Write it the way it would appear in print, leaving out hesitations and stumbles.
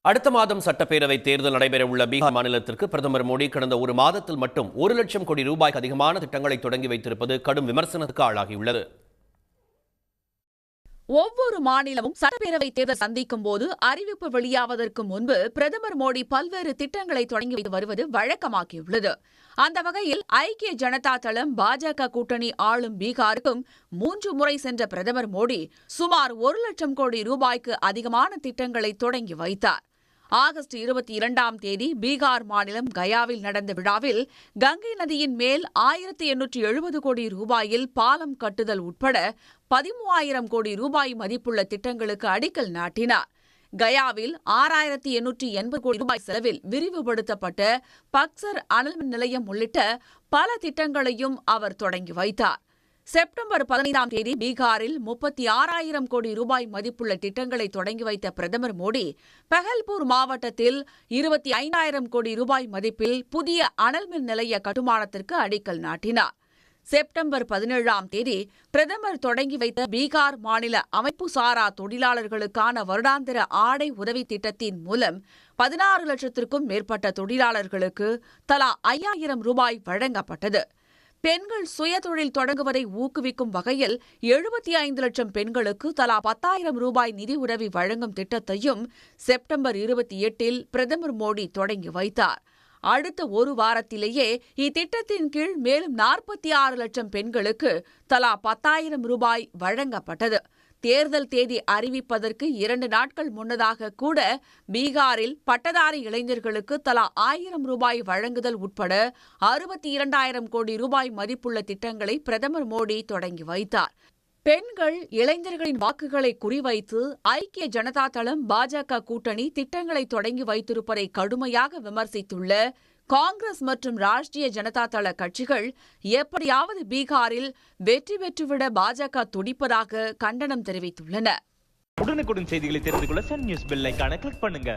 அடுத்த மாதம் சட்டப்பேரவை தேர்தல் நடைபெறவுள்ள பீகார் மாநிலத்திற்கு பிரதமர் மோடி கடந்த ஒரு மாதத்தில் மட்டும் 1,00,000 கோடி ரூபாய்க்கு அதிகமான திட்டங்களை தொடங்கி வைத்திருப்பது கடும் விமர்சனத்துக்கு ஆளாகியுள்ளது. ஒவ்வொரு மாநிலமும் சட்டப்பேரவை தேர்தல் சந்திக்கும் போது அறிவிப்பு வெளியாவதற்கு முன்பு பிரதமர் மோடி பல்வேறு திட்டங்களை தொடங்கி வைத்து வருவது வழக்கமாகியுள்ளது. அந்த வகையில் ஐக்கிய ஜனதா தளம் பாஜக கூட்டணி ஆளும் பீகாருக்கும் 3 முறை சென்ற பிரதமர் மோடி சுமார் 1,00,000 கோடி ரூபாய்க்கு அதிகமான திட்டங்களை தொடங்கி வைத்தார். ஆகஸ்ட் 22ஆம் தேதி பீகார் மாநிலம் கயாவில் நடந்த விழாவில் கங்கை நதியின் மேல் 1,870 கோடி ரூபாயில் பாலம் கட்டுதல் உட்பட 13,000 கோடி ரூபாய் மதிப்புள்ள திட்டங்களுக்கு அடிக்கல் நாட்டினார். கயாவில் 6,880 கோடி ரூபாய் செலவில் விரிவுபடுத்தப்பட்ட பக்சர் அனல்மின் நிலையம் உள்ளிட்ட பல திட்டங்களையும் அவர் தொடங்கி வைத்தார். செப்டம்பர் 15ஆம் தேதி பீகாரில் 36,000 கோடி ரூபாய் மதிப்புள்ள திட்டங்களை தொடங்கி வைத்த பிரதமர் மோடி பஹல்பூர் மாவட்டத்தில் 25,000 கோடி ரூபாய் மதிப்பில் புதிய அனல்மின் நிலைய கட்டுமானத்திற்கு அடிக்கல் நாட்டினார். செப்டம்பர் 17ஆம் தேதி பிரதமர் தொடங்கி வைத்த பீகார் மாநில அமைப்பு சாரா தொழிலாளர்களுக்கான வருடாந்திர ஆடை உதவி திட்டத்தின் மூலம் 16 லட்சத்திற்கும் மேற்பட்ட தொழிலாளர்களுக்கு தலா 5,000 ரூபாய் வழங்கப்பட்டது. பெண்கள் சுயதொழில் தொடங்குவதை ஊக்குவிக்கும் வகையில் 75 லட்சம் பெண்களுக்கு தலா 10,000 ரூபாய் நிதி உதவி வழங்கும் திட்டத்தையும் செப்டம்பர் 28இல் பிரதமர் மோடி தொடங்கி வைத்தார். அடுத்த ஒரு வாரத்திலேயே இத்திட்டத்தின் கீழ் மேலும் 46 லட்சம் பெண்களுக்கு தலா 10,000 ரூபாய் வழங்கப்பட்டது. தேர்தல் தேதி அறிவிப்பதற்கு 2 நாட்கள் முன்னதாக கூட பீகாரில் பட்டதாரி இளைஞர்களுக்கு தலா 1,000 ரூபாய் வழங்குதல் உட்பட 62,000 கோடி ரூபாய் மதிப்புள்ள திட்டங்களை பிரதமர் மோடி தொடங்கி வைத்தார். பெண்கள், இளைஞர்களின் வாக்குகளை குறிவைத்து ஐக்கிய ஜனதா தளம் பாஜக கூட்டணி திட்டங்களை தொடங்கி வைத்திருப்பதை கடுமையாக விமர்சித்துள்ள காங்கிரஸ் மற்றும் ராஷ்டிரிய ஜனதா தள கட்சிகள் எப்படியாவது பீகாரில் வெற்றி பெற்றுவிட பாஜக துடிப்பதாக கண்டனம் தெரிவித்துள்ளன. உடனுக்குடன் செய்திகளை தெரிந்து கொள்ள சன் நியூஸ் பெல் ஐகானை கிளிக் பண்ணுங்க.